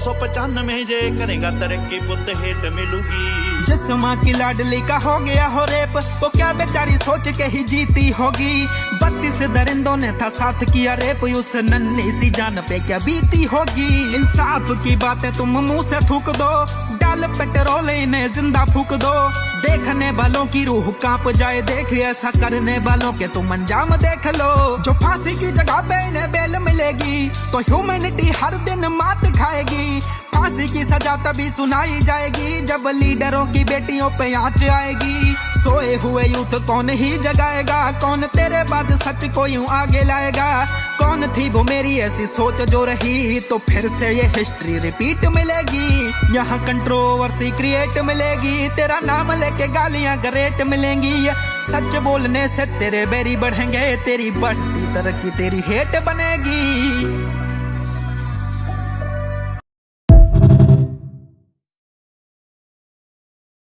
295 जे करेगा तरक्की पुत हेट मिलूगी। जिस माँ की लाडली का हो गया हो रेप, वो क्या बेचारी सोच के ही जीती होगी। 32 दरिंदों ने था साथ किया रेप, उस नन्ही सी जान पे क्या बीती होगी। इंसाफ की बातें तुम मुंह से थूक दो, डाल पेट्रोल इन्हें जिंदा फूक दो। देखने वालों की रूह कांप जाए, देख ऐसा करने वालों के तुम अंजाम देख लो। जो फांसी की जगह पे इन्हें बेल मिलेगी, तो ह्यूमैनिटी हर दिन मात खाएगी। फांसी की सजा तभी सुनाई जाएगी, जब लीडरों की बेटियों पे आंच आएगी। सोए हुए यूथ कौन ही जगाएगा, कौन तेरे बाद सच को यूं आगे लाएगा। कौन थी वो मेरी ऐसी सोच जो रही, तो फिर से ये हिस्ट्री रिपीट मिलेगी। यहाँ कंट्रोवर्सी क्रिएट मिलेगी, तेरा नाम लेके गालियां ग्रेट मिलेंगी। सच बोलने से तेरे बैरी बढ़ेंगे, तेरी बढ़ती तरक्की तेरी हेट बनेगी।